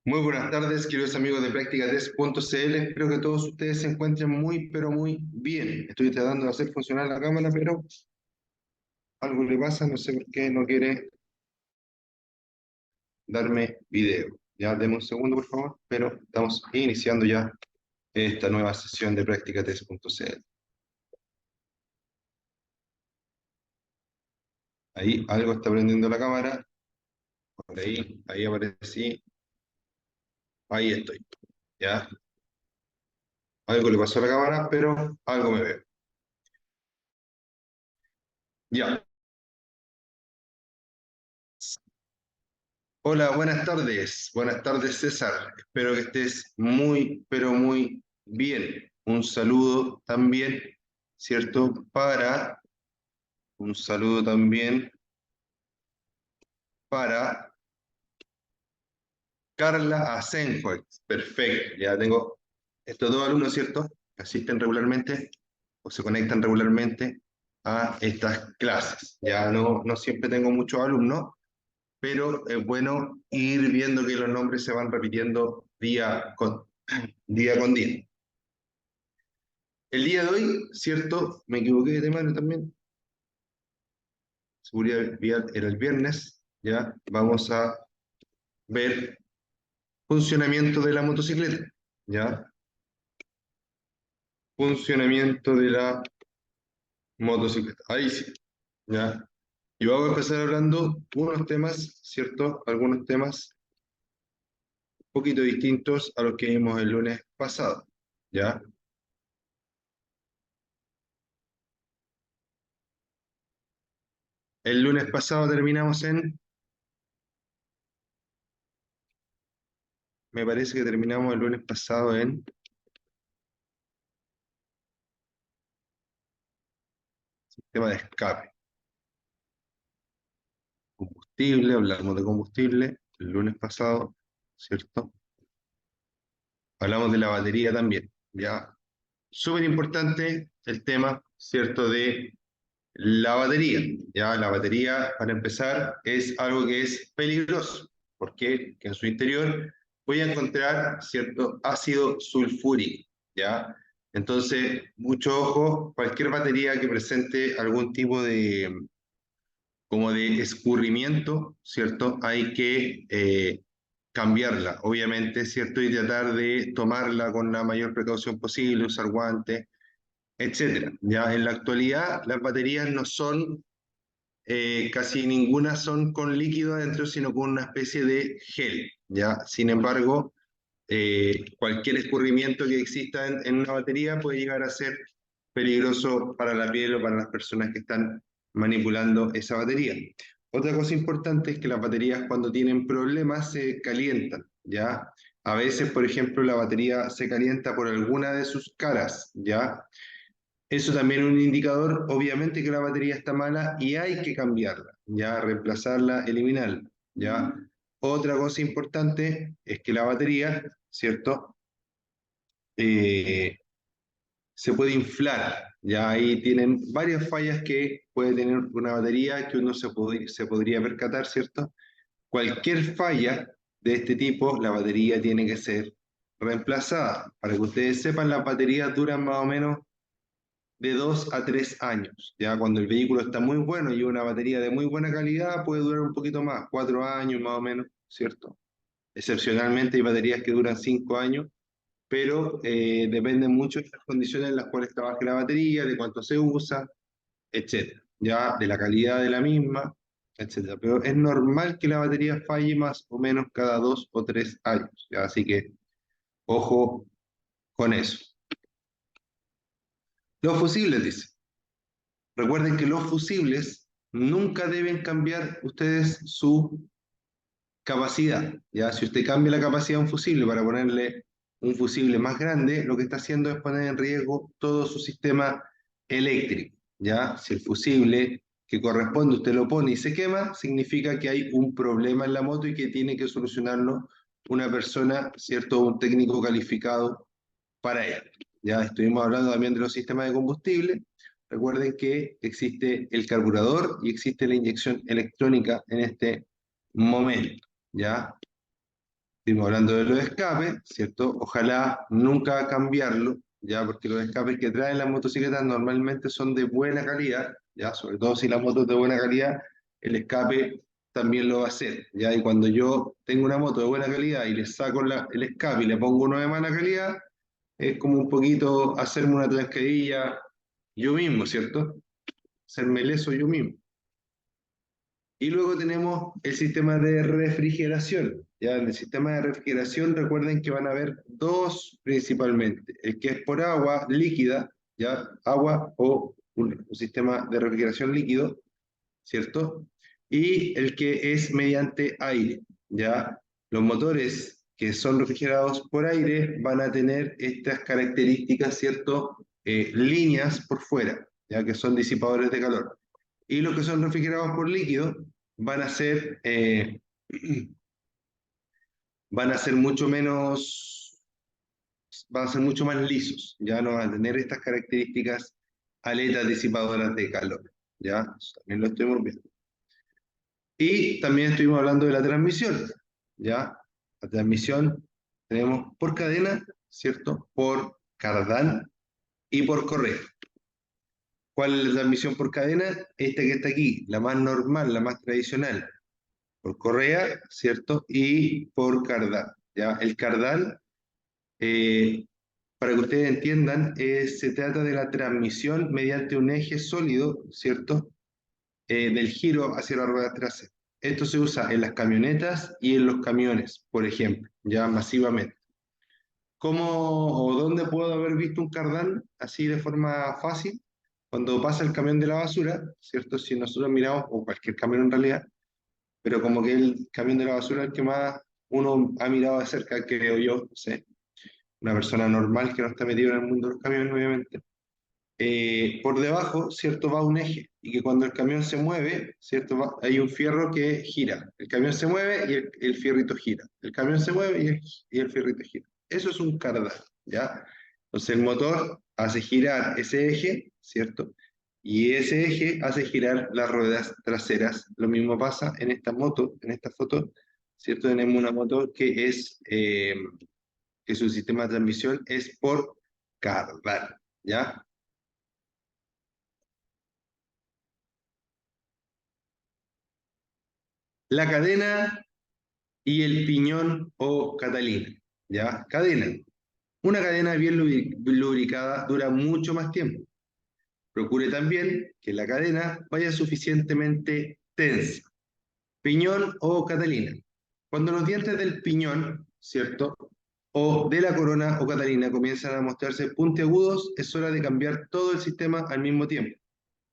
Muy buenas tardes, queridos amigos de Práctica3.cl. Espero que todos ustedes se encuentren muy, pero muy bien. Estoy tratando de hacer funcionar la cámara, pero algo le pasa, no sé por qué no quiere darme video. Ya, deme un segundo, por favor, pero estamos iniciando ya esta nueva sesión de Práctica3.cl. Ahí algo está prendiendo la cámara, por ahí aparecí, ahí estoy. Ya, algo le pasó a la cámara, pero algo me veo. Ya. Hola, buenas tardes. Buenas tardes, César. Espero que estés muy, pero muy bien. Un saludo también, ¿cierto? Un saludo también para Carla Asenjo. Perfecto. Ya tengo estos dos alumnos, ¿cierto? Que asisten regularmente o se conectan regularmente a estas clases. Ya no siempre tengo muchos alumnos, pero es bueno ir viendo que los nombres se van repitiendo día con día. El día de hoy, ¿cierto? Me equivoqué de tema también. Seguridad vial era el viernes, ya vamos a ver funcionamiento de la motocicleta, ya funcionamiento de la motocicleta. Ahí sí, ya. Y vamos a empezar hablando unos temas, ¿cierto? Algunos temas un poquito distintos a los que vimos el lunes pasado, ya. El lunes pasado terminamos me parece que terminamos el lunes pasado en tema de escape. Combustible, hablamos de combustible el lunes pasado, ¿cierto? Hablamos de la batería también, ya. Súper importante el tema, ¿cierto? De la batería, ya. La batería, para empezar, es algo que es peligroso, porque en su interior voy a encontrar, ¿cierto? Ácido sulfúrico, ya. Entonces, mucho ojo, cualquier batería que presente algún tipo de como de escurrimiento, ¿cierto? Hay que cambiarla, obviamente, ¿cierto? Y tratar de tomarla con la mayor precaución posible, usar guantes, etcétera. Ya en la actualidad las baterías no son, casi ninguna son con líquido adentro, sino con una especie de gel, ¿ya? Sin embargo, cualquier escurrimiento que exista en una batería puede llegar a ser peligroso para la piel o para las personas que están manipulando esa batería. Otra cosa importante es que las baterías cuando tienen problemas se calientan, ¿ya? A veces, por ejemplo, la batería se calienta por alguna de sus caras, ¿ya? Eso también es un indicador, obviamente, que la batería está mala y hay que cambiarla, ¿ya? Reemplazarla, eliminarla, ¿ya? Otra cosa importante es que la batería, ¿cierto? Eh, Se puede inflar. Ya ahí tienen varias fallas que puede tener una batería que uno se podría percatar, ¿cierto? Cualquier falla de este tipo, la batería tiene que ser reemplazada. Para que ustedes sepan, las baterías duran más o menos de 2 a 3 años. Ya cuando el vehículo está muy bueno y una batería de muy buena calidad, puede durar un poquito más, 4 años más o menos, ¿cierto? Excepcionalmente hay baterías que duran 5 años, pero depende mucho de las condiciones en las cuales trabaje la batería, de cuánto se usa, etcétera, ya de la calidad de la misma, etcétera. Pero es normal que la batería falle más o menos cada 2 o 3 años, ¿ya? Así que ojo con eso. Los fusibles, dice. Recuerden que los fusibles nunca deben cambiar ustedes su capacidad, ¿ya? Si usted cambia la capacidad de un fusible para ponerle un fusible más grande, lo que está haciendo es poner en riesgo todo su sistema eléctrico, ¿ya? Si el fusible que corresponde usted lo pone y se quema, significa que hay un problema en la moto y que tiene que solucionarlo una persona, ¿cierto? Un técnico calificado para ello. Ya estuvimos hablando también de los sistemas de combustible. Recuerden que existe el carburador y existe la inyección electrónica en este momento. ¿Ya? Estuvimos hablando de los escapes, ¿cierto? Ojalá nunca cambiarlo, ya, porque los escapes que traen las motocicletas normalmente son de buena calidad, ya, sobre todo si la moto es de buena calidad, el escape también lo va a hacer, ya, y cuando yo tengo una moto de buena calidad y le saco el escape y le pongo uno de mala calidad, es como un poquito hacerme una transcadilla yo mismo, ¿cierto? Hacerme leso yo mismo. Y luego tenemos el sistema de refrigeración. Ya en el sistema de refrigeración recuerden que van a haber dos principalmente. El que es por agua líquida, ya agua o un sistema de refrigeración líquido, ¿cierto? Y el que es mediante aire, ya los motores que son refrigerados por aire van a tener estas características, ¿cierto? Líneas por fuera, ya que son disipadores de calor. Y los que son refrigerados por líquido van a ser, van a ser mucho menos, van a ser mucho más lisos, ya no van a tener estas características aletas disipadoras de calor, ya, también lo estuvimos viendo. Y también estuvimos hablando de la transmisión, ya, la transmisión tenemos por cadena, ¿cierto? Por cardán y por correa. ¿Cuál es la transmisión por cadena? Esta que está aquí, la más normal, la más tradicional, por correa, ¿cierto? Y por cardán, ¿ya? El cardán, eh, para que ustedes entiendan, se trata de la transmisión mediante un eje sólido, ¿cierto? Del giro hacia la rueda trasera. Esto se usa en las camionetas y en los camiones, por ejemplo, ya masivamente. ¿Cómo o dónde puedo haber visto un cardán así de forma fácil? Cuando pasa el camión de la basura, ¿cierto? Si nosotros miramos, o cualquier camión en realidad, pero como que el camión de la basura es el que más uno ha mirado de cerca, creo yo, no sé, una persona normal que no está metida en el mundo de los camiones, obviamente. Por debajo, ¿cierto? Va un eje y que cuando el camión se mueve, ¿cierto? Hay un fierro que gira. El camión se mueve y el fierrito gira. El camión se mueve y el fierrito gira. Eso es un cardán, ¿ya? Entonces el motor hace girar ese eje, ¿cierto? Y ese eje hace girar las ruedas traseras. Lo mismo pasa en esta moto, en esta foto, ¿cierto? Tenemos una moto que su sistema de transmisión es por cardán, ¿ya? La cadena y el piñón o catalina, ¿ya? Cadena. Una cadena bien lubricada dura mucho más tiempo. Procure también que la cadena vaya suficientemente tensa. Piñón o catalina. Cuando los dientes del piñón, ¿cierto? O de la corona o catalina comienzan a mostrarse puntiagudos, es hora de cambiar todo el sistema al mismo tiempo.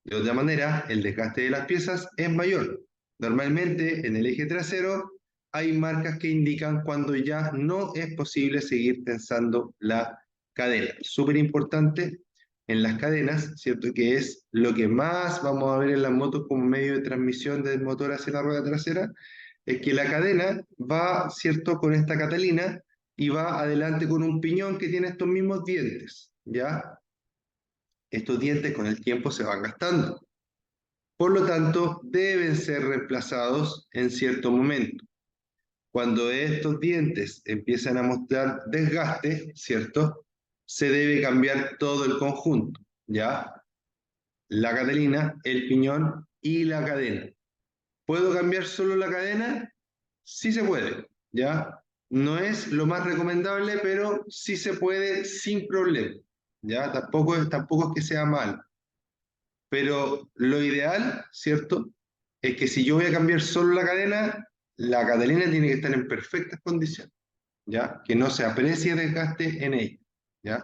De otra manera, el desgaste de las piezas es mayor. Normalmente, en el eje trasero hay marcas que indican cuando ya no es posible seguir tensando la cadena. Súper importante en las cadenas, ¿cierto? Que es lo que más vamos a ver en las motos como medio de transmisión del motor hacia la rueda trasera, es que la cadena va, ¿cierto? Con esta catalina y va adelante con un piñón que tiene estos mismos dientes, ¿ya? Estos dientes con el tiempo se van gastando. Por lo tanto, deben ser reemplazados en cierto momento. Cuando estos dientes empiezan a mostrar desgaste, ¿cierto? Se debe cambiar todo el conjunto, ¿ya? La catalina, el piñón y la cadena. ¿Puedo cambiar solo la cadena? Sí se puede, ¿ya? No es lo más recomendable, pero sí se puede sin problema, ¿ya? Tampoco es que sea mal. Pero lo ideal, ¿cierto? Es que si yo voy a cambiar solo la cadena tiene que estar en perfectas condiciones, ¿ya? Que no se aprecie desgaste en ella, ¿ya?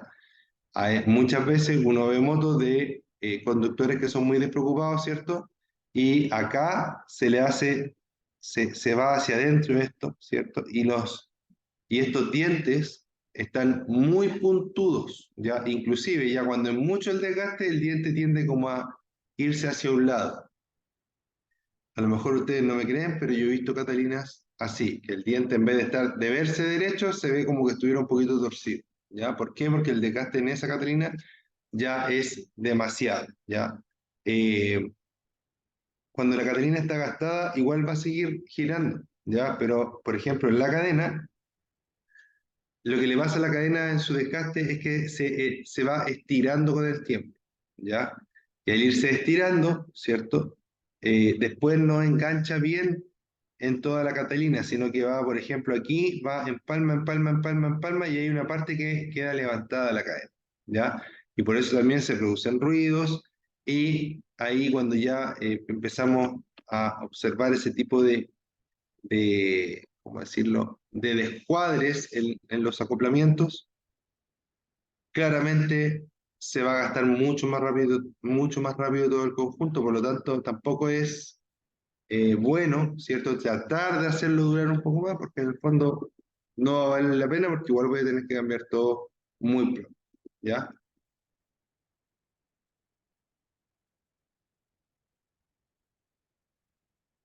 Muchas veces uno ve motos de conductores que son muy despreocupados, ¿cierto? Y acá se va hacia adentro esto, ¿cierto? Y estos dientes están muy puntudos, ¿ya? Inclusive ya cuando es mucho el desgaste, el diente tiende como a irse hacia un lado. A lo mejor ustedes no me creen, pero yo he visto Catalinas así, que el diente en vez de verse derecho, se ve como que estuviera un poquito torcido, ¿ya? ¿Por qué? Porque el desgaste en esa Catalina ya es demasiado, ¿ya? Eh, Cuando la Catalina está gastada, igual va a seguir girando, ¿ya? Pero, por ejemplo, en la cadena lo que le pasa a la cadena en su desgaste es que se va estirando con el tiempo, ¿ya? Y al irse estirando, ¿cierto? Después no engancha bien en toda la catalina, sino que va, por ejemplo, aquí, va empalma, empalma, empalma, empalma, y hay una parte que queda levantada la cadena, ¿ya? Y por eso también se producen ruidos, y ahí cuando ya empezamos a observar ese tipo de, ¿cómo decirlo?, de descuadres en los acoplamientos, claramente se va a gastar mucho más rápido todo el conjunto, por lo tanto tampoco es bueno, ¿cierto?, tratar de hacerlo durar un poco más, porque en el fondo no va a valer la pena, porque igual voy a tener que cambiar todo muy pronto, ¿ya?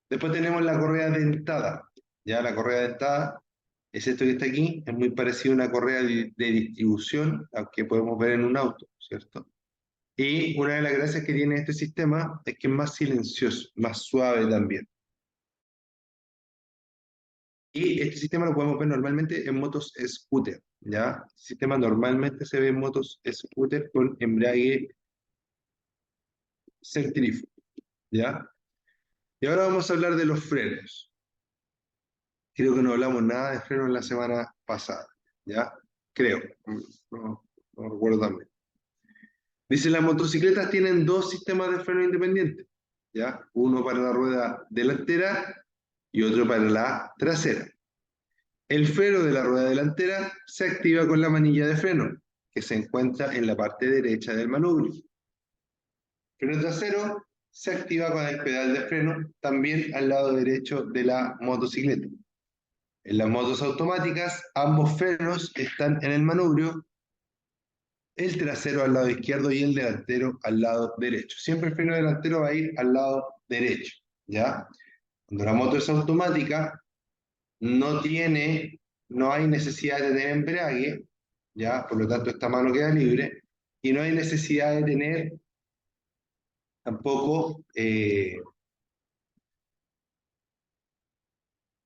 Después tenemos la correa dentada, ¿ya? La correa dentada es esto que está aquí, es muy parecido a una correa de distribución, la que podemos ver en un auto, ¿cierto? Y una de las gracias que tiene este sistema es que es más silencioso, más suave también. Y este sistema lo podemos ver normalmente en motos scooter, ¿ya? Este sistema normalmente se ve en motos scooter con embrague centrífugo, ¿ya? Y ahora vamos a hablar de los frenos. Creo que no hablamos nada de frenos la semana pasada, ¿ya? Creo, no, no recuerdo también. Dice, las motocicletas tienen dos sistemas de freno independientes, ¿ya? Uno para la rueda delantera y otro para la trasera. El freno de la rueda delantera se activa con la manilla de freno, que se encuentra en la parte derecha del manubrio. El freno trasero se activa con el pedal de freno, también al lado derecho de la motocicleta. En las motos automáticas, ambos frenos están en el manubrio, el trasero al lado izquierdo y el delantero al lado derecho. Siempre el freno delantero va a ir al lado derecho, ¿ya? Cuando la moto es automática, no tiene, no hay necesidad de tener embrague, ¿ya? Por lo tanto, esta mano queda libre, y no hay necesidad de tener tampoco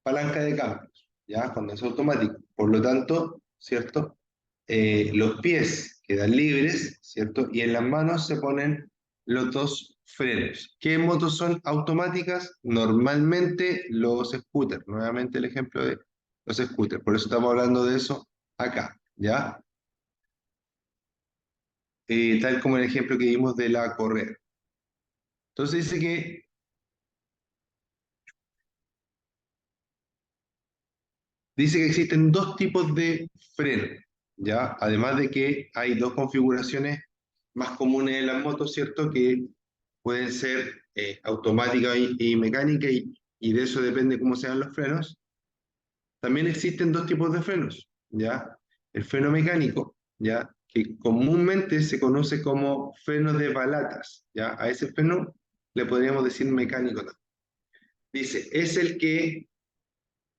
palanca de cambios, ¿ya? Cuando es automático. Por lo tanto, ¿cierto? Los pies quedan libres, ¿cierto? Y en las manos se ponen los dos frenos. ¿Qué motos son automáticas? Normalmente los scooters. Nuevamente el ejemplo de los scooters. Por eso estamos hablando de eso acá, ¿ya? Tal como el ejemplo que vimos de la correa. Entonces dice que existen dos tipos de freno, ¿ya? Además de que hay dos configuraciones más comunes en las motos, ¿cierto? Que pueden ser automática y mecánica, y de eso depende cómo sean los frenos. También existen dos tipos de frenos, ¿ya? El freno mecánico, ¿ya? Que comúnmente se conoce como freno de balatas, ¿ya? A ese freno le podríamos decir mecánico también. Dice, es el que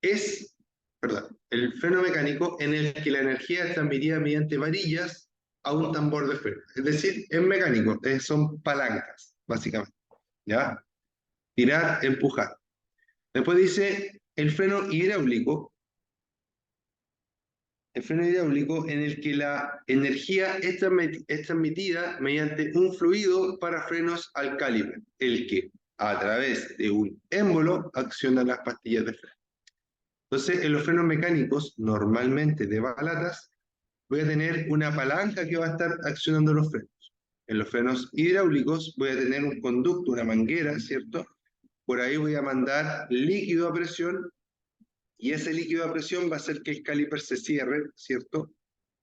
es, perdón, el freno mecánico en el que la energía es transmitida mediante varillas a un tambor de freno. Es decir, es mecánico, son palancas, básicamente, ¿ya? Tirar, empujar. Después dice el freno hidráulico en el que la energía es transmitida mediante un fluido para frenos al calibre, el que a través de un émbolo acciona las pastillas de freno. Entonces, en los frenos mecánicos, normalmente de balatas, voy a tener una palanca que va a estar accionando los frenos. En los frenos hidráulicos voy a tener un conducto, una manguera, ¿cierto? Por ahí voy a mandar líquido a presión, y ese líquido a presión va a hacer que el caliper se cierre, ¿cierto?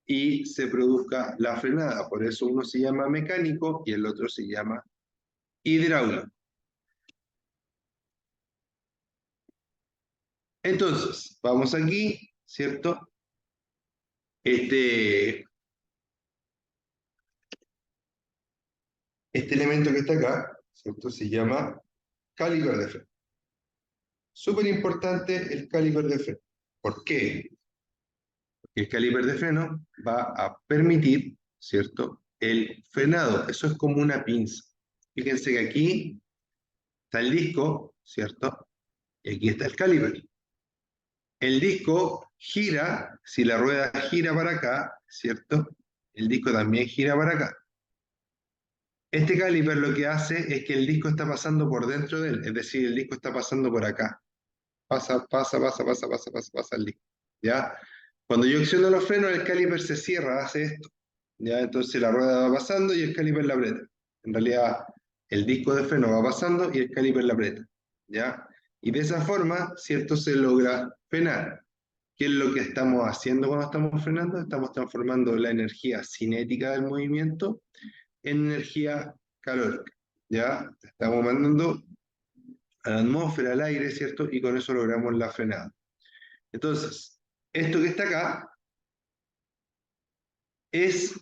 Y se produzca la frenada. Por eso uno se llama mecánico y el otro se llama hidráulico. Entonces, vamos aquí, ¿cierto? Este, este elemento que está acá, ¿cierto? Se llama caliper de freno. Súper importante el caliper de freno. ¿Por qué? Porque el caliper de freno va a permitir, ¿cierto?, el frenado. Eso es como una pinza. Fíjense que aquí está el disco, ¿cierto? Y aquí está el caliper. el disco gira, si la rueda gira para acá, ¿cierto? El disco también gira para acá. Este caliper lo que hace es que el disco está pasando por dentro de él, es decir, el disco está pasando por acá. Pasa el disco. ¿Ya? Cuando yo acciono los frenos, el caliper se cierra, hace esto. ¿Ya? Entonces la rueda va pasando y el caliper la aprieta. En realidad, el disco de freno va pasando y el caliper la aprieta. ¿Ya? Y de esa forma, ¿cierto? Se logra frenar. ¿Qué es lo que estamos haciendo cuando estamos frenando? Estamos transformando la energía cinética del movimiento en energía calórica. ¿Ya? Estamos mandando a la atmósfera, al aire, ¿cierto? Y con eso logramos la frenada. Entonces, esto que está acá es,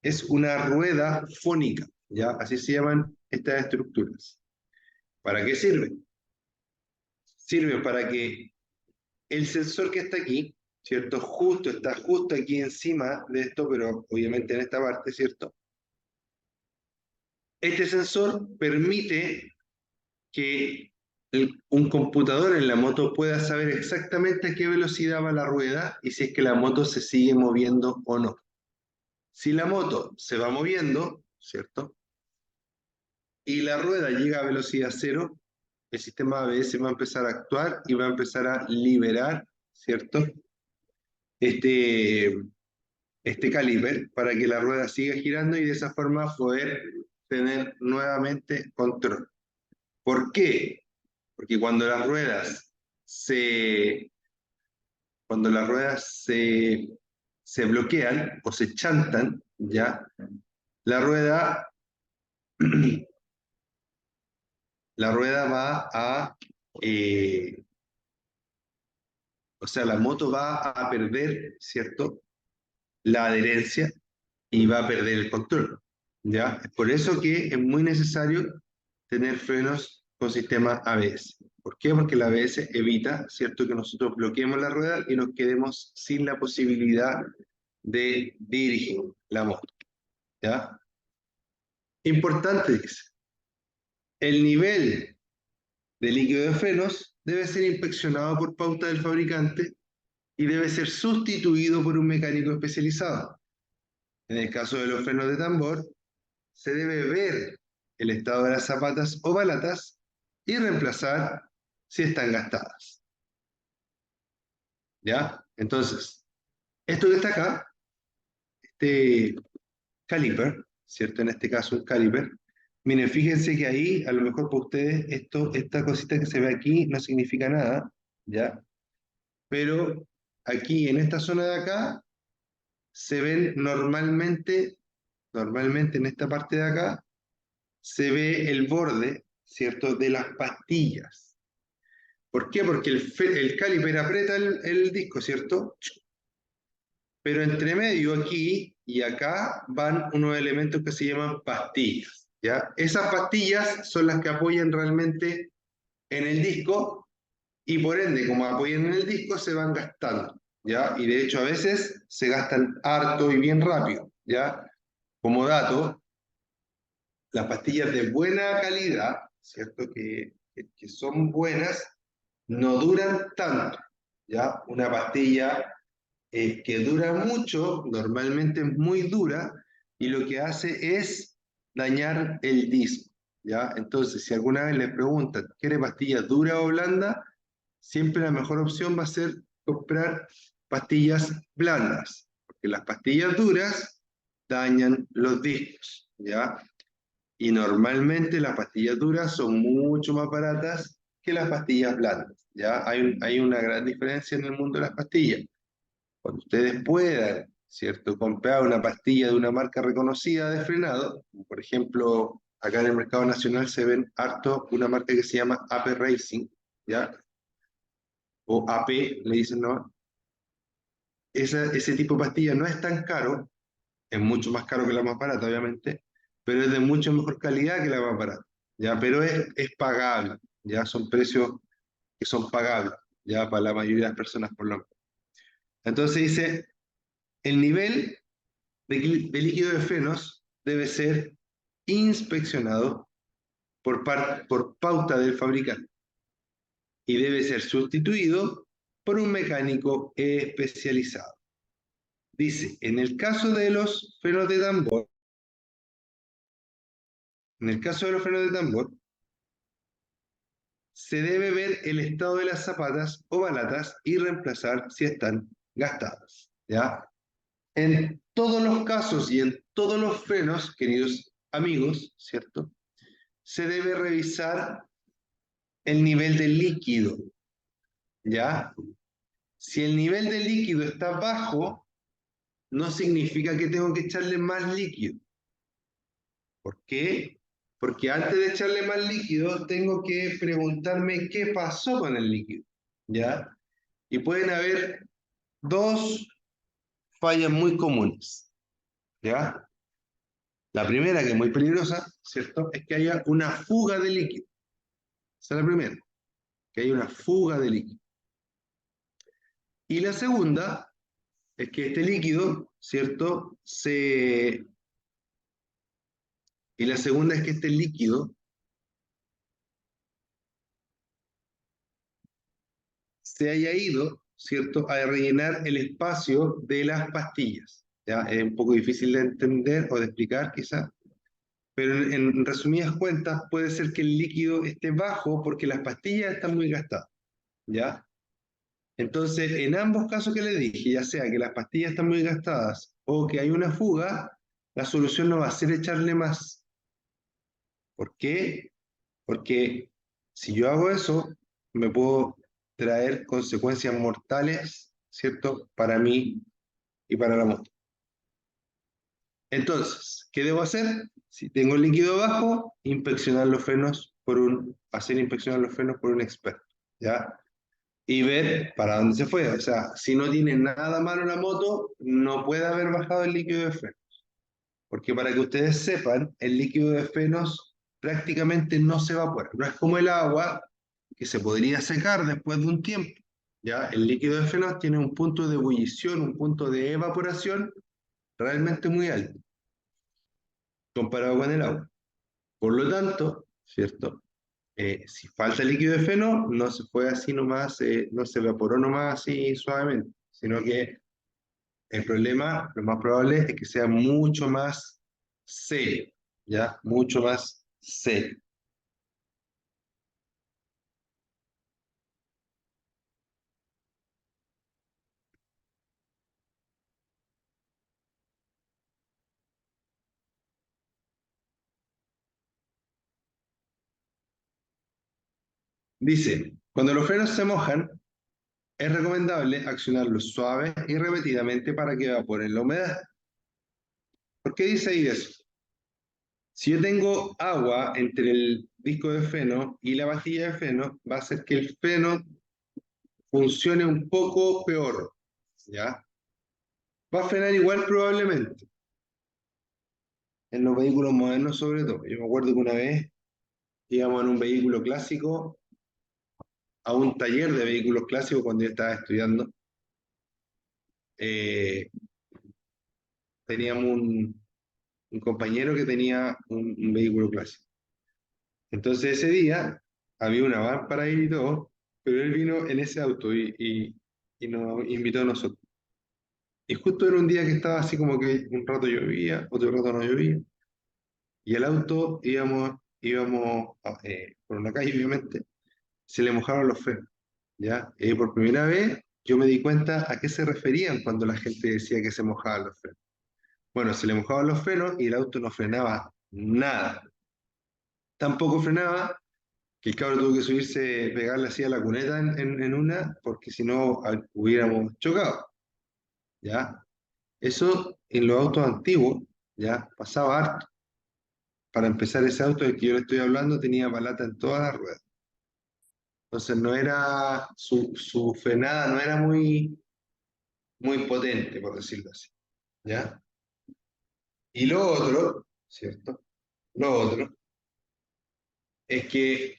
es una rueda fónica, ¿ya? Así se llaman estas estructuras. ¿Para qué sirven? Sirven para que el sensor que está aquí, ¿cierto? Está justo aquí encima de esto, pero obviamente en esta parte, ¿cierto? Este sensor permite que un computador en la moto pueda saber exactamente a qué velocidad va la rueda y si es que la moto se sigue moviendo o no. Si la moto se va moviendo, ¿cierto? Y la rueda llega a velocidad cero, el sistema ABS va a empezar a actuar y va a empezar a liberar, ¿cierto? Este, este caliper para que la rueda siga girando y de esa forma poder tener nuevamente control. ¿Por qué? Porque se, cuando las ruedas se bloquean o se chantan, ¿ya? La rueda, la rueda va a, eh, o sea, la moto va a perder, ¿cierto? La adherencia y va a perder el control, ¿ya? Es por eso que es muy necesario tener frenos con sistema ABS. ¿Por qué? Porque el ABS evita, ¿cierto?, que nosotros bloqueemos la rueda y nos quedemos sin la posibilidad de dirigir la moto, ¿ya? Importante, dice, el nivel de líquido de frenos debe ser inspeccionado por pauta del fabricante y debe ser sustituido por un mecánico especializado. En el caso de los frenos de tambor, se debe ver el estado de las zapatas o balatas y reemplazar si están gastadas. ¿Ya? Entonces, esto que está acá, este caliper, ¿cierto? En este caso un caliper. Miren, fíjense que ahí, a lo mejor para ustedes, esta cosita que se ve aquí no significa nada, ¿ya? Pero aquí, en esta zona de acá, se ven normalmente en esta parte de acá, se ve el borde, ¿cierto?, de las pastillas. ¿Por qué? Porque el caliper aprieta el disco, ¿cierto? Pero entre medio aquí y acá van unos elementos que se llaman pastillas, ¿ya? Esas pastillas son las que apoyan realmente en el disco y por ende, como apoyan en el disco, se van gastando, ¿ya? Y de hecho a veces se gastan harto y bien rápido, ¿ya? Como dato, las pastillas de buena calidad, ¿cierto? Que son buenas, no duran tanto, ¿ya? Una pastilla que dura mucho, normalmente es muy dura, y lo que hace es dañar el disco, ¿ya? Entonces, si alguna vez les preguntan, ¿quiere pastilla dura o blanda? Siempre la mejor opción va a ser comprar pastillas blandas, porque las pastillas duras dañan los discos, ¿ya? Y normalmente las pastillas duras son mucho más baratas que las pastillas blandas, ¿ya? Hay una gran diferencia en el mundo de las pastillas. Cuando ustedes puedan, ¿cierto?, comprar una pastilla de una marca reconocida de frenado, por ejemplo, acá en el mercado nacional se ven harto una marca que se llama AP Racing, ¿ya? O AP, le dicen, ¿no? Ese tipo de pastilla no es tan caro, es mucho más caro que la más barata, obviamente, pero es de mucho mejor calidad que la más barata, ¿ya? Pero es pagable, ¿ya? Son precios que son pagables, ¿ya? Para la mayoría de las personas, por lo menos. Entonces dice, el nivel de líquido de frenos debe ser inspeccionado por pauta del fabricante. y debe ser sustituido por un mecánico especializado. Dice, en el caso de los frenos de tambor, se debe ver el estado de las zapatas o balatas y reemplazar si están gastadas, ¿ya? En todos los casos y en todos los frenos, queridos amigos, ¿cierto? Se debe revisar el nivel de líquido, ¿ya? Si el nivel de líquido está bajo, no significa que tengo que echarle más líquido. ¿Por qué? Porque antes de echarle más líquido, tengo que preguntarme qué pasó con el líquido, ¿ya? Y pueden haber dos fallas muy comunes, ¿ya? La primera, que es muy peligrosa, ¿cierto? Es que haya una fuga de líquido. Esa es la primera, que haya una fuga de líquido. Y la segunda es que este líquido, ¿cierto? Y la segunda es que este líquido se haya ido, ¿cierto?, a rellenar el espacio de las pastillas. ¿Ya? Es un poco difícil de entender o de explicar quizás, pero en resumidas cuentas puede ser que el líquido esté bajo porque las pastillas están muy gastadas. ¿Ya? Entonces, en ambos casos que le dije, ya sea que las pastillas están muy gastadas o que hay una fuga, la solución no va a ser echarle más. ¿Por qué? Porque si yo hago eso, me puedo traer consecuencias mortales, ¿cierto? Para mí y para la moto. Entonces, ¿qué debo hacer? Si tengo líquido bajo, hacer inspeccionar los frenos por un experto, ¿ya? Y ver para dónde se fue. O sea, si no tiene nada malo la moto, no puede haber bajado el líquido de frenos. Porque para que ustedes sepan, el líquido de frenos prácticamente no se evapora. No es como el agua que se podría secar después de un tiempo. ¿Ya? El líquido de frenos tiene un punto de ebullición, un punto de evaporación realmente muy alto comparado con el agua. Por lo tanto, ¿cierto? Si falta líquido de freno, no se fue así nomás, no se evaporó nomás así suavemente, sino que el problema, lo más probable es que sea mucho más serio, ¿ya? Mucho más serio. Dice, cuando los frenos se mojan, es recomendable accionarlos suave y repetidamente para que evaporen la humedad. ¿Por qué dice ahí eso? Si yo tengo agua entre el disco de freno y la pastilla de freno, va a hacer que el freno funcione un poco peor, ¿ya? Va a frenar igual probablemente, en los vehículos modernos sobre todo. Yo me acuerdo que una vez íbamos en un vehículo clásico, a un taller de vehículos clásicos cuando yo estaba estudiando. Eh, Teníamos un compañero que tenía un vehículo clásico. Entonces ese día había una van para ir y todo, pero él vino en ese auto y nos invitó a nosotros. Y justo era un día que estaba así como que un rato llovía, otro rato no llovía. Y el auto íbamos por una calle, obviamente, se le mojaron los frenos, ¿ya? Y por primera vez yo me di cuenta a qué se referían cuando la gente decía que se mojaban los frenos. Bueno, se le mojaban los frenos y el auto no frenaba nada. Tampoco frenaba que el cabro tuvo que subirse, pegarle así a la cuneta en una, porque si no hubiéramos chocado, ¿ya? Eso en los autos antiguos, ¿ya? Pasaba harto. Para empezar, ese auto del que yo le estoy hablando tenía palata en todas las ruedas. Entonces no era, su frenada no era muy potente, por decirlo así, ¿ya? Y lo otro, ¿cierto? Lo otro es que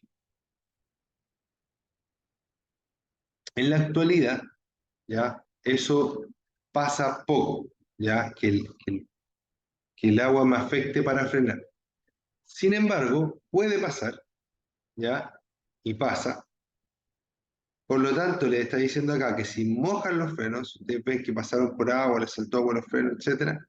en la actualidad, ¿ya? Eso pasa poco, ¿ya? Que el agua me afecte para frenar. Sin embargo, puede pasar, ¿ya? Y pasa, Por lo tanto, le está diciendo acá que si mojan los frenos, ustedes ven que pasaron por agua, les saltó agua a los frenos, etcétera,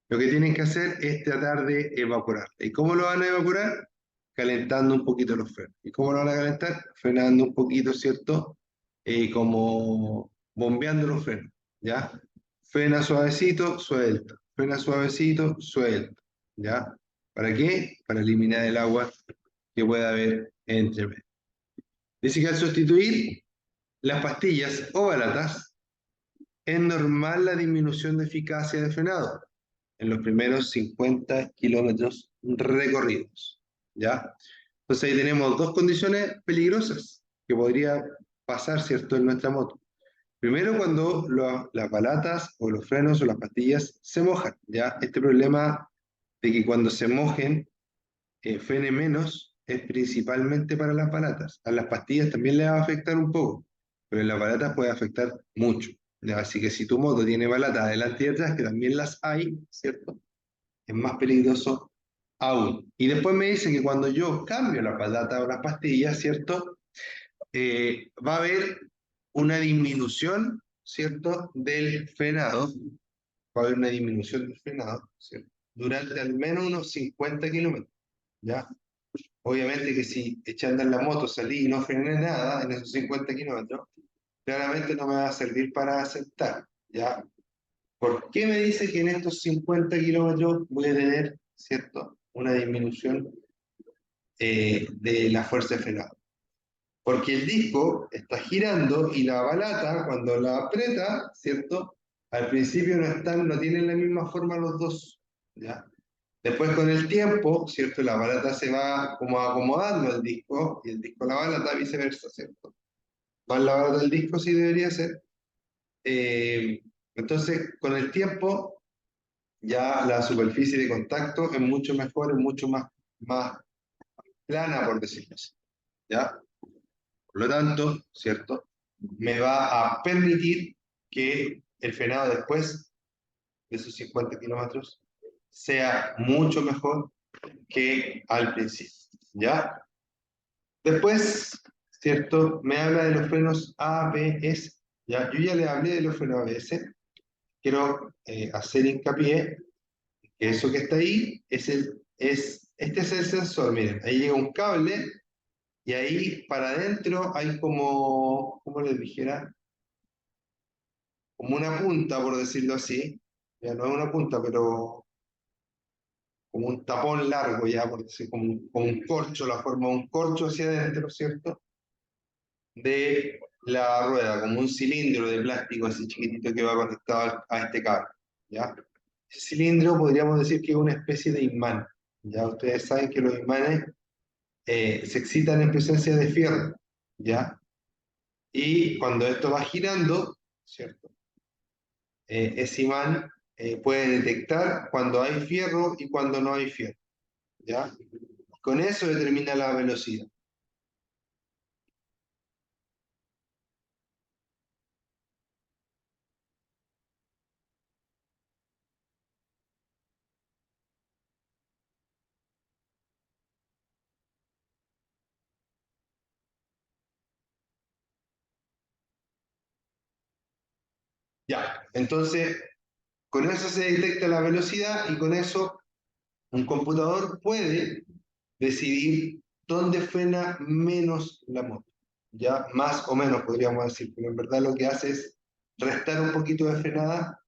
lo que tienen que hacer es tratar de evaporar. ¿Y cómo lo van a evaporar? Calentando un poquito los frenos. ¿Y cómo lo van a calentar? Frenando un poquito, ¿cierto? Como bombeando los frenos, ¿ya? Frena suavecito, suelta. Frena suavecito, suelta, ¿ya? ¿Para qué? Para eliminar el agua que pueda haber entre medio. Dice que al sustituir las pastillas o balatas, es normal la disminución de eficacia de frenado en los primeros 50 kilómetros recorridos, ¿ya? Entonces ahí tenemos dos condiciones peligrosas que podría pasar, ¿cierto?, en nuestra moto. Primero, cuando las balatas o los frenos o las pastillas se mojan, ¿ya? Este problema de que cuando se mojen frene menos es principalmente para las balatas. A las pastillas también les va a afectar un poco, pero en las balatas puede afectar mucho, ¿ya? Así que si tu moto tiene balatas adelante y atrás, que también las hay, ¿cierto? Es más peligroso aún. Y después me dice que cuando yo cambio las balatas o las pastillas, ¿cierto? Va a haber una disminución, ¿cierto? Del frenado, va a haber una disminución del frenado, ¿cierto? Durante al menos unos 50 kilómetros, ¿ya? Obviamente que si eché a andar la moto, salí y no frené nada en esos 50 kilómetros, claramente no me va a servir para aceptar, ¿ya? ¿Por qué me dice que en estos 50 kilómetros voy a tener, ¿cierto?, una disminución de la fuerza de frenado? Porque el disco está girando y la balata, cuando la aprieta, ¿cierto?, al principio no tienen la misma forma los dos, ¿ya? Después con el tiempo, ¿cierto? La balata se va como acomodando al disco y el disco a la balata viceversa, ¿cierto? Más la balata del disco sí debería ser. Eh, entonces, con el tiempo, ya la superficie de contacto es mucho mejor, es mucho más plana, por decirlo así, ¿ya? Por lo tanto, ¿cierto? Me va a permitir que el frenado después de esos 50 kilómetros sea mucho mejor que al principio, ¿ya? Después, ¿cierto? Me habla de los frenos ABS, ¿ya? Yo ya le hablé de los frenos ABS, quiero hacer hincapié que eso que está ahí este es el sensor, miren, ahí llega un cable y ahí para adentro hay como, ¿cómo les dijera? Como una punta, por decirlo así, ya no es una punta, pero como un tapón largo, ya, por decir, como un corcho, la forma de un corcho hacia adentro, ¿cierto? De la rueda, como un cilindro de plástico así chiquitito que va conectado a este cable, ¿ya? Ese cilindro podríamos decir que es una especie de imán, ¿ya? Ustedes saben que los imanes se excitan en presencia de fierro, ¿ya? Y cuando esto va girando, ¿cierto? Ese imán puede detectar cuando hay fierro y cuando no hay fierro, ¿ya? Con eso determina la velocidad. Ya, entonces con eso se detecta la velocidad y con eso un computador puede decidir dónde frena menos la moto, ya más o menos podríamos decir, pero en verdad lo que hace es restar un poquito de frenada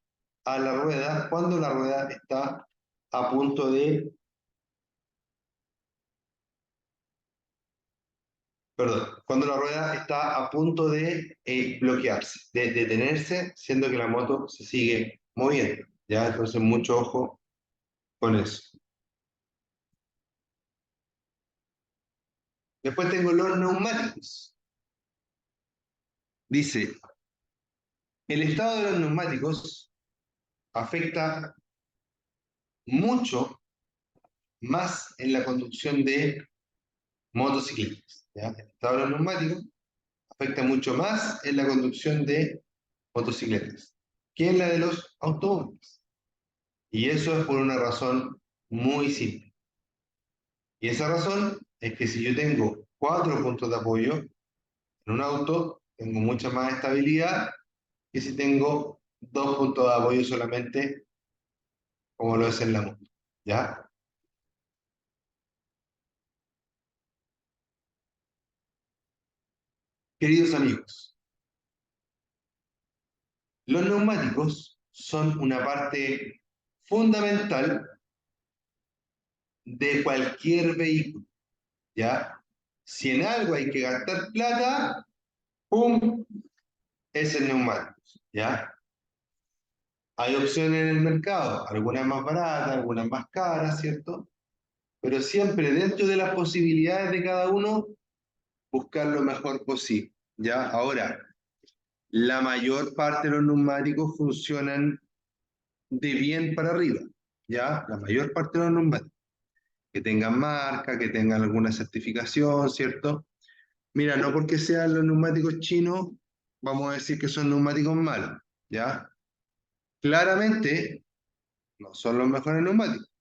a la rueda cuando la rueda está a punto de, perdón, cuando la rueda está a punto de bloquearse, de detenerse, siendo que la moto se sigue moviendo, ya, entonces mucho ojo con eso. Después tengo los neumáticos. Dice, el estado de los neumáticos afecta mucho más en la conducción de motocicletas, ¿ya? El estado de los neumáticos afecta mucho más en la conducción de motocicletas que en la de los automóviles. Y eso es por una razón muy simple. Y esa razón es que si yo tengo 4 puntos de apoyo en un auto, Tengo mucha más estabilidad que si tengo dos puntos de apoyo solamente, como lo es en la moto. ¿Ya? Queridos amigos, los neumáticos son una parte fundamental de cualquier vehículo. ¿Ya? Si en algo hay que gastar plata, ¡pum! Es el neumático. ¿Ya? Hay opciones en el mercado, algunas más baratas, algunas más caras, ¿cierto? Pero siempre dentro de las posibilidades de cada uno, buscar lo mejor posible. ¿Ya? Ahora, la mayor parte de los neumáticos funcionan de bien para arriba. ¿Ya? La mayor parte de los neumáticos. Que tengan marca, que tengan alguna certificación, ¿cierto? Mira, no porque sean los neumáticos chinos, vamos a decir que son neumáticos malos. ¿Ya? Claramente, no son los mejores neumáticos.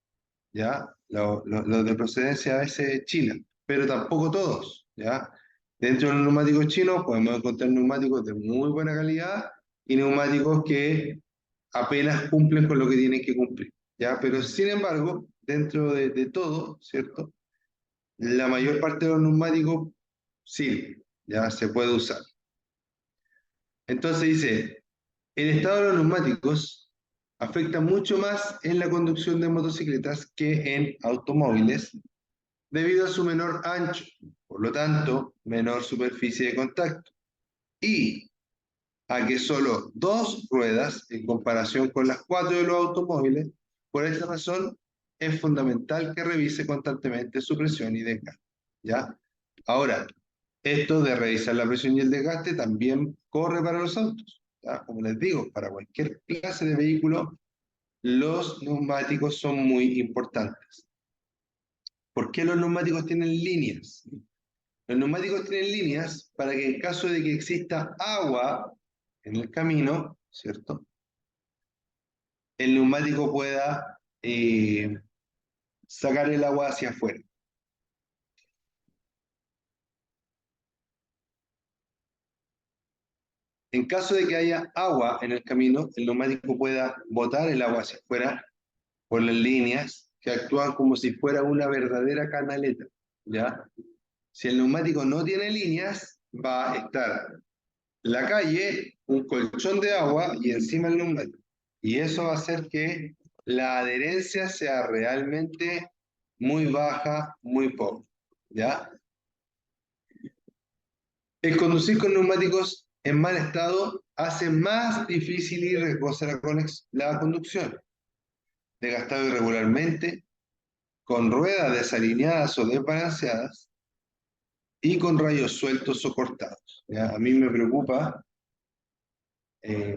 ¿Ya? Los de procedencia a veces china, pero tampoco todos, ¿ya? Dentro de los neumáticos chinos podemos encontrar neumáticos de muy buena calidad y neumáticos que apenas cumplen con lo que tienen que cumplir, ¿ya? Pero sin embargo, dentro de todo, ¿cierto? La mayor parte de los neumáticos sirve, ya se puede usar. Entonces dice, el estado de los neumáticos afecta mucho más en la conducción de motocicletas que en automóviles debido a su menor ancho, por lo tanto, menor superficie de contacto, y a que solo dos ruedas en comparación con las cuatro de los automóviles. Por esta razón, es fundamental que revise constantemente su presión y desgaste. ¿Ya? Ahora, esto de revisar la presión y el desgaste también corre para los autos. ¿Ya? Como les digo, para cualquier clase de vehículo, los neumáticos son muy importantes. ¿Por qué los neumáticos tienen líneas? Los neumáticos tienen líneas para que en caso de que exista agua en el camino, ¿cierto? El neumático pueda sacar el agua hacia afuera. En caso de que haya agua en el camino, el neumático pueda botar el agua hacia afuera por las líneas que actúan como si fuera una verdadera canaleta, ¿ya? Si el neumático no tiene líneas, va a estar la calle, un colchón de agua y encima el neumático. Y eso va a hacer que la adherencia sea realmente muy baja, muy poca. ¿Ya? El conducir con neumáticos en mal estado hace más difícil y riesgosa la conducción. Desgastado irregularmente, con ruedas desalineadas o desbalanceadas y con rayos sueltos o cortados. ¿Ya? A mí me preocupa,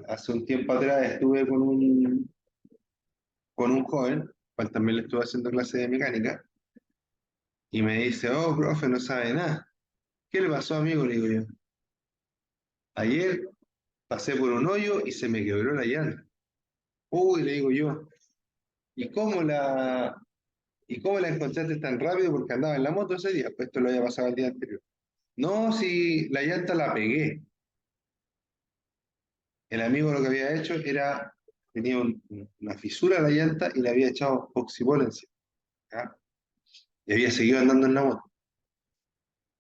hace un tiempo atrás estuve con un joven, cual también le estuve haciendo clase de mecánica, y me dice, oh, profe, no sabe nada. ¿Qué le pasó, amigo? Le digo yo. Ayer pasé por un hoyo y se me quebró la llanta. Uy, le digo yo, ¿y cómo la, ¿y cómo la encontraste tan rápido? Porque andaba en la moto ese día, pues esto lo había pasado el día anterior. No, si la llanta la pegué. El amigo lo que había hecho era, tenía una fisura en la llanta y le había echado oxibol encima, ¿ya? Y había seguido andando en la moto.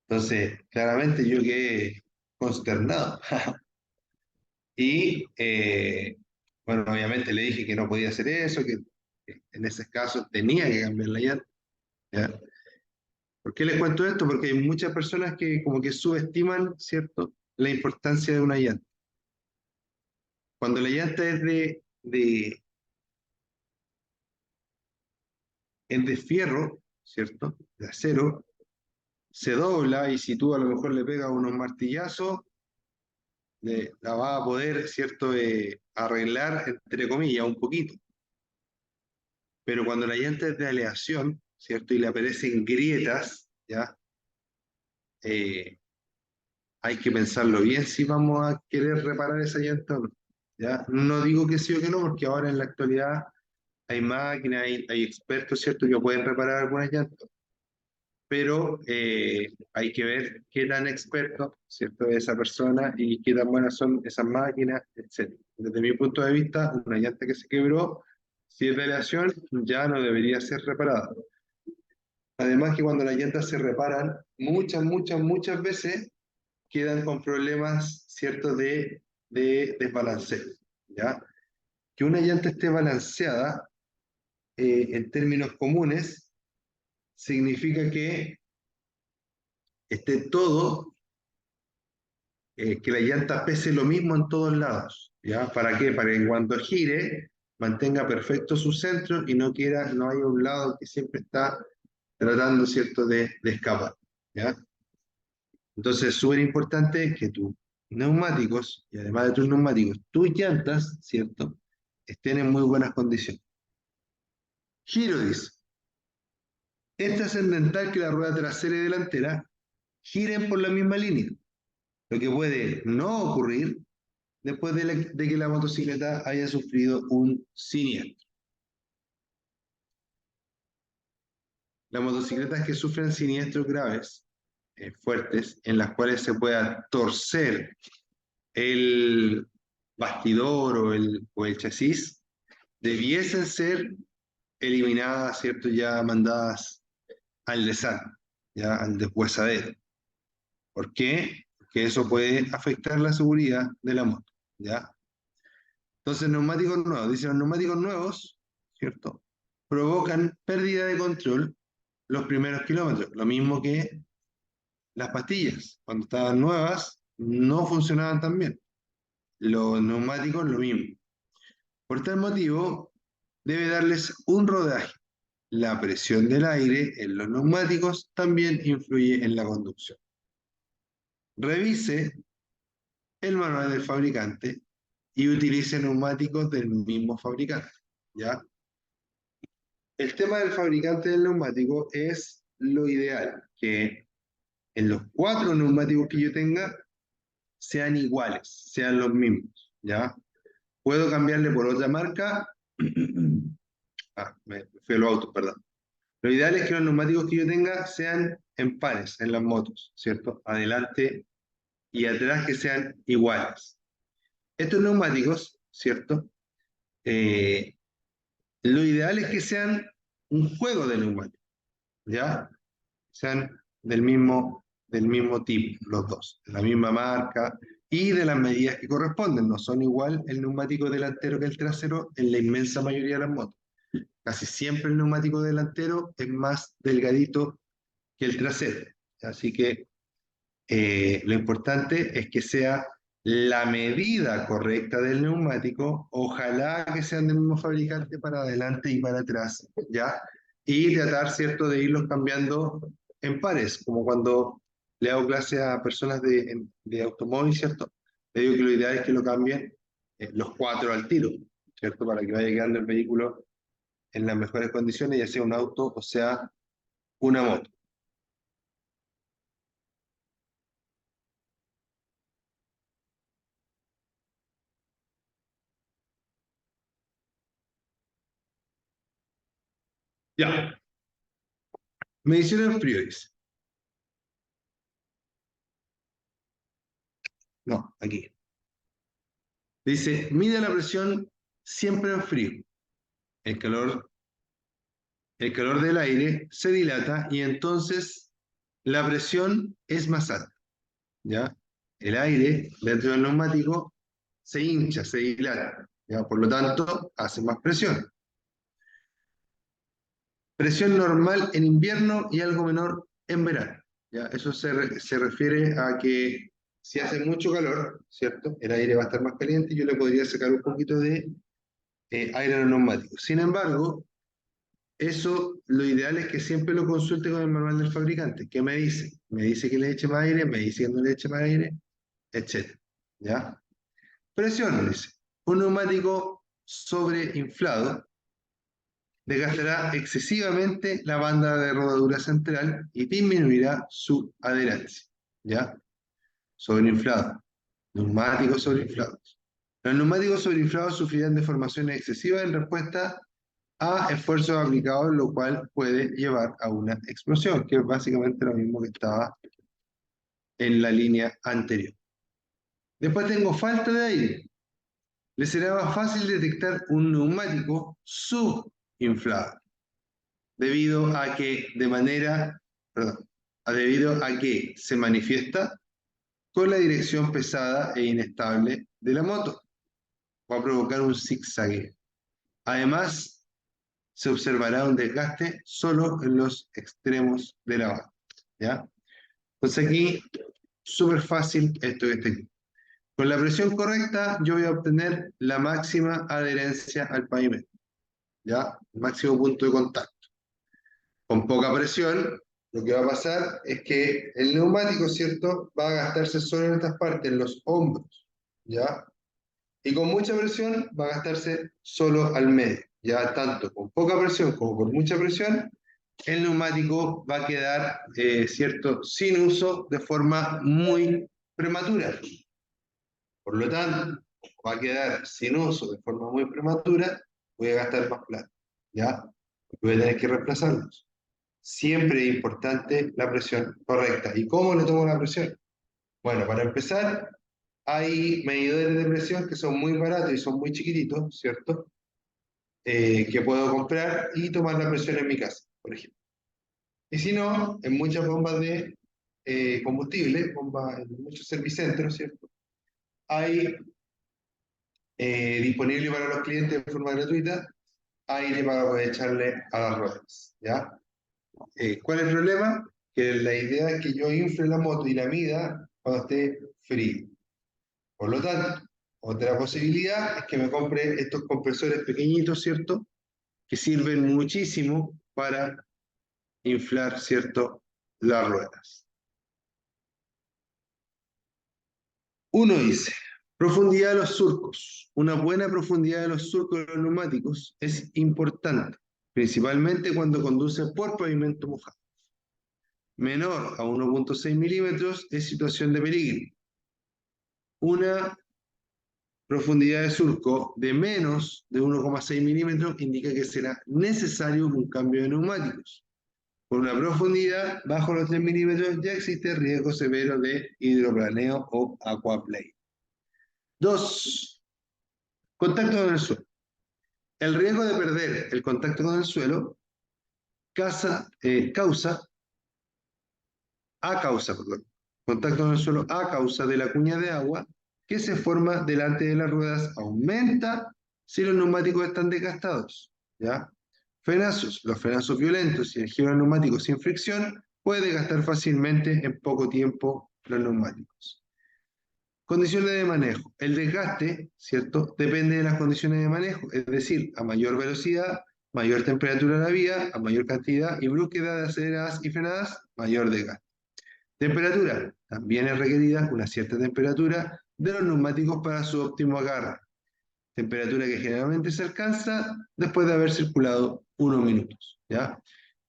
Entonces, claramente yo quedé consternado. Y, bueno, obviamente le dije que no podía hacer eso, que en ese caso tenía que cambiar la llanta, ¿ya? ¿Por qué les cuento esto? Porque hay muchas personas que como que subestiman, ¿cierto?, la importancia de una llanta. Cuando la llanta es de fierro, ¿cierto?, de acero, se dobla y si tú a lo mejor le pegas unos martillazos, la va a poder, ¿cierto?, arreglar, entre comillas, un poquito. Pero cuando la llanta es de aleación, ¿cierto? Y le aparecen grietas, ¿ya? Eh, hay que pensarlo bien si vamos a querer reparar esa llanta o no, ¿ya? No digo que sí o que no, porque ahora en la actualidad hay máquinas, hay expertos, ¿cierto? Que pueden reparar algunas llantas. pero hay que ver qué tan experto, ¿cierto?, es esa persona y qué tan buenas son esas máquinas, etc. Desde mi punto de vista, una llanta que se quebró, si es de aleación, ya no debería ser reparada. Además que cuando las llantas se reparan, muchas veces quedan con problemas, ¿cierto?, de desbalanceo, ¿ya? Que una llanta esté balanceada, en términos comunes, significa que esté todo, que la llanta pese lo mismo en todos lados, ¿ya? ¿Para qué? Para que cuando gire, mantenga perfecto su centro y no haya un lado que siempre está tratando, ¿cierto?, de escapar, ¿ya? Entonces es súper importante que tus neumáticos, y además de tus neumáticos, tus llantas, ¿cierto?, estén en muy buenas condiciones. Giro dice, es trascendental que la rueda trasera y delantera giren por la misma línea, lo que puede no ocurrir después de que la motocicleta haya sufrido un siniestro. Las motocicletas que sufren siniestros graves, fuertes, en las cuales se pueda torcer el bastidor o el chasis, debiesen ser eliminadas, ¿cierto? Ya mandadas al desastre, ya al deshuesadero. ¿Por qué? Porque eso puede afectar la seguridad de la moto, ¿ya? Entonces, neumáticos nuevos, dicen los neumáticos nuevos, ¿cierto? Provocan pérdida de control los primeros kilómetros, lo mismo que las pastillas, cuando estaban nuevas, no funcionaban tan bien. Los neumáticos, lo mismo. Por tal motivo, debe darles un rodaje. La presión del aire en los neumáticos también influye en la conducción. Revise el manual del fabricante y utilice neumáticos del mismo fabricante, ¿ya? El tema del fabricante del neumático es lo ideal, que en los 4 neumáticos que yo tenga sean iguales, sean los mismos, ¿ya? Puedo cambiarle por otra marca. Me fui a los autos, perdón. Lo ideal es que los neumáticos que yo tenga sean en pares en las motos, ¿cierto? Adelante y atrás que sean iguales. Estos neumáticos, ¿cierto? Eh, lo ideal es que sean un juego de neumáticos, ¿ya? Sean del mismo tipo, los dos, de la misma marca y de las medidas que corresponden. No son igual el neumático delantero que el trasero en la inmensa mayoría de las motos. Casi siempre el neumático delantero es más delgadito que el trasero. Así que lo importante es que sea la medida correcta del neumático, ojalá que sean del mismo fabricante para adelante y para atrás, ¿ya? Y tratar, ¿cierto?, de irlos cambiando en pares, como cuando le hago clase a personas de automóvil, ¿cierto? Le digo que lo ideal es que lo cambien los 4 al tiro, ¿cierto? Para que vaya quedando el vehículo en las mejores condiciones, ya sea un auto o sea una moto. Ya, mediciones prioris. No, aquí. Dice, mide la presión siempre en frío. El calor, el calor del aire se dilata y entonces la presión es más alta, ¿ya? El aire dentro del neumático se hincha, se dilata, ¿ya? Por lo tanto, hace más presión. Presión normal en invierno y algo menor en verano, ¿ya? Eso se refiere a que si hace mucho calor, ¿cierto? El aire va a estar más caliente y yo le podría sacar un poquito de aire a los neumáticos. Sin embargo, eso lo ideal es que siempre lo consulte con el manual del fabricante. ¿Qué me dice? Me dice que le eche más aire, me dice que no le eche más aire, etc. ¿Ya? Presión, dice. Un neumático sobreinflado desgastará excesivamente la banda de rodadura central y disminuirá su adherencia. ¿Ya? Sobreinflado. Neumáticos sobreinflados. Los neumáticos sobreinflados sufrirán deformaciones excesivas en respuesta a esfuerzos aplicados, lo cual puede llevar a una explosión, que es básicamente lo mismo que estaba en la línea anterior. Después tengo falta de aire. Le será más fácil detectar un neumático subinflado, debido a que debido a que se manifiesta con la dirección pesada e inestable de la moto. Va a provocar un zigzagueo. Además, se observará un desgaste solo en los extremos de la banda. ¿Ya? Entonces aquí, súper fácil esto que está aquí. Con la presión correcta, yo voy a obtener la máxima adherencia al pavimento. ¿Ya? El máximo punto de contacto. Con poca presión, lo que va a pasar es que el neumático, ¿cierto?, va a gastarse solo en estas partes, en los hombros. ¿Ya? Y con mucha presión va a gastarse solo al medio. Ya tanto con poca presión como con mucha presión, el neumático va a quedar, ¿cierto?, sin uso de forma muy prematura. Por lo tanto, va a quedar sin uso de forma muy prematura, voy a gastar más plata. ¿Ya? Voy a tener que reemplazarlos. Siempre es importante la presión correcta. ¿Y cómo le tomo la presión? Bueno, para empezar, hay medidores de presión que son muy baratos y son muy chiquititos, ¿cierto? Que puedo comprar y tomar la presión en mi casa, por ejemplo. Y si no, en muchas bombas de combustible, bombas en muchos servicentros, ¿cierto? Hay disponible para los clientes de forma gratuita aire para poder echarle a las ruedas, ¿ya? ¿Cuál es el problema? Que la idea es que yo infle la moto y la mida cuando esté frío. Por lo tanto, otra posibilidad es que me compre estos compresores pequeñitos, ¿cierto? Que sirven muchísimo para inflar, ¿cierto?, las ruedas. Uno dice, profundidad de los surcos. Una buena profundidad de los surcos de los neumáticos es importante, principalmente cuando conduce por pavimento mojado. Menor a 1,6 milímetros es situación de peligro. Una profundidad de surco de menos de 1,6 milímetros indica que será necesario un cambio de neumáticos. Con una profundidad bajo los 3 milímetros ya existe riesgo severo de hidroplaneo o aquaplane. 2. Contacto con el suelo. El riesgo de perder el contacto con el suelo contacto con el suelo a causa de la cuña de agua que se forma delante de las ruedas aumenta si los neumáticos están desgastados. ¿Ya? Frenazos. Los frenazos violentos y el giro del neumático sin fricción puede desgastar fácilmente en poco tiempo los neumáticos. Condiciones de manejo. El desgaste, ¿cierto?, depende de las condiciones de manejo, es decir, a mayor velocidad, mayor temperatura de la vía, a mayor cantidad y brusquedad de aceleradas y frenadas, mayor desgaste. Temperatura. También es requerida una cierta temperatura de los neumáticos para su óptimo agarre. Temperatura que generalmente se alcanza después de haber circulado unos minutos. ¿Ya?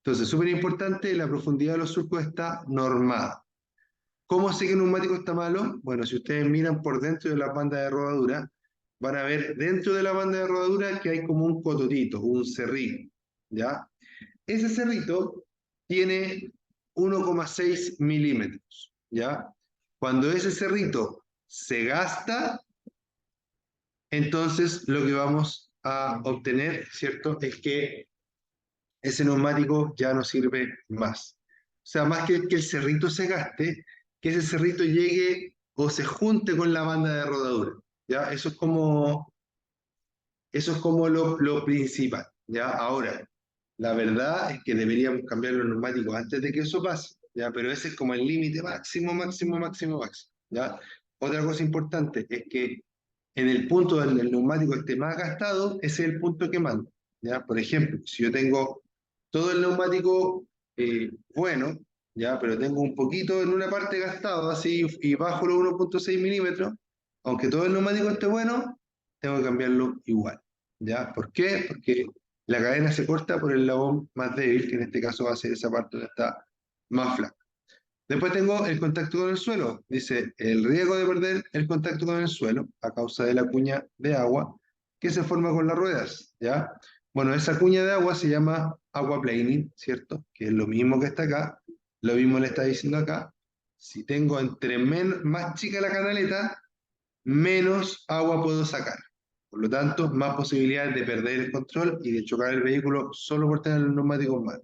Entonces, súper importante, la profundidad de los surcos está normada. ¿Cómo sé que el neumático está malo? Bueno, si ustedes miran por dentro de la banda de rodadura, van a ver dentro de la banda de rodadura que hay como un cototito, un cerrito. ¿Ya? Ese cerrito tiene 1,6 milímetros, ¿ya? Cuando ese cerrito se gasta, entonces lo que vamos a obtener, ¿cierto?, es que ese neumático ya no sirve más. O sea, más que el cerrito se gaste, que ese cerrito llegue o se junte con la banda de rodadura, ¿ya? Eso es como lo principal, ¿ya? Ahora, la verdad es que deberíamos cambiar los neumáticos antes de que eso pase, ¿ya? Pero ese es como el límite máximo, máximo, máximo, máximo, ¿ya? Otra cosa importante es que en el punto donde el neumático esté más gastado, ese es el punto que manda, ¿ya? Por ejemplo, si yo tengo todo el neumático bueno, ¿ya? Pero tengo un poquito en una parte gastado, así, y bajo los 1,6 milímetros, aunque todo el neumático esté bueno, tengo que cambiarlo igual. ¿Ya? ¿Por qué? Porque la cadena se corta por el eslabón más débil, que en este caso va a ser esa parte donde está más flaca. Después tengo el contacto con el suelo. Dice, el riesgo de perder el contacto con el suelo a causa de la cuña de agua que se forma con las ruedas. ¿Ya? Bueno, esa cuña de agua se llama aquaplaning, ¿cierto? Que es lo mismo que está acá, lo mismo le está diciendo acá. Si tengo más chica la canaleta, menos agua puedo sacar. Por lo tanto, más posibilidades de perder el control y de chocar el vehículo solo por tener los neumáticos mal.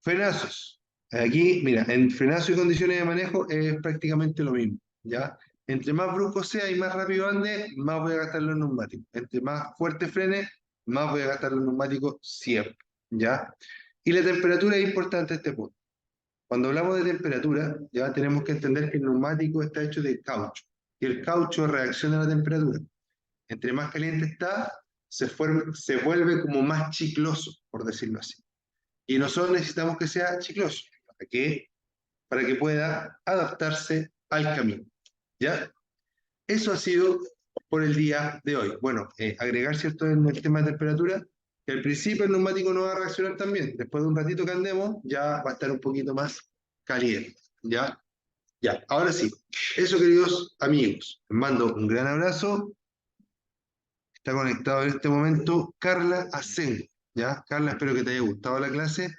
Frenazos. Aquí, mira, en frenazo y condiciones de manejo es prácticamente lo mismo, ¿ya? Entre más brusco sea y más rápido ande, más voy a gastar los neumáticos. Entre más fuerte frene, más voy a gastar los neumáticos siempre, ¿ya? Y la temperatura es importante a este punto. Cuando hablamos de temperatura, ya tenemos que entender que el neumático está hecho de caucho, y el caucho reacciona a la temperatura. Entre más caliente está, se vuelve como más chicloso, por decirlo así. Y nosotros necesitamos que sea chicloso. ¿Para qué? Para que pueda adaptarse al camino. ¿Ya? Eso ha sido por el día de hoy. Bueno, agregar, ¿cierto?, en el tema de temperatura, que al principio el neumático no va a reaccionar tan bien. Después de un ratito que andemos, ya va a estar un poquito más caliente. ¿Ya? Ya, ahora sí. Eso, queridos amigos. Les mando un gran abrazo. Está conectado en este momento Carla Asen. ¿Ya? Carla, espero que te haya gustado la clase.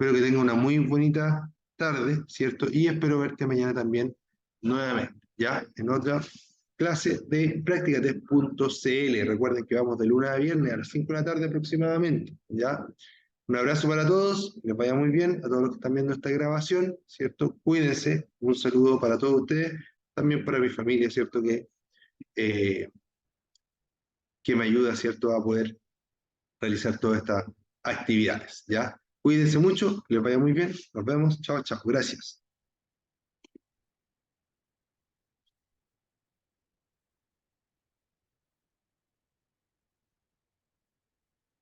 Espero que tenga una muy bonita tarde, ¿cierto? Y espero verte mañana también nuevamente, ¿ya? En otra clase de Practicate.cl. Recuerden que vamos de lunes a viernes a las 5 de la tarde aproximadamente, ¿ya? Un abrazo para todos, que les vaya muy bien, a todos los que están viendo esta grabación, ¿cierto? Cuídense, un saludo para todos ustedes, también para mi familia, ¿cierto? Eh, que me ayuda, ¿cierto?, a poder realizar todas estas actividades, ¿ya? Cuídense mucho, que les vaya muy bien, nos vemos, chao, chao, gracias.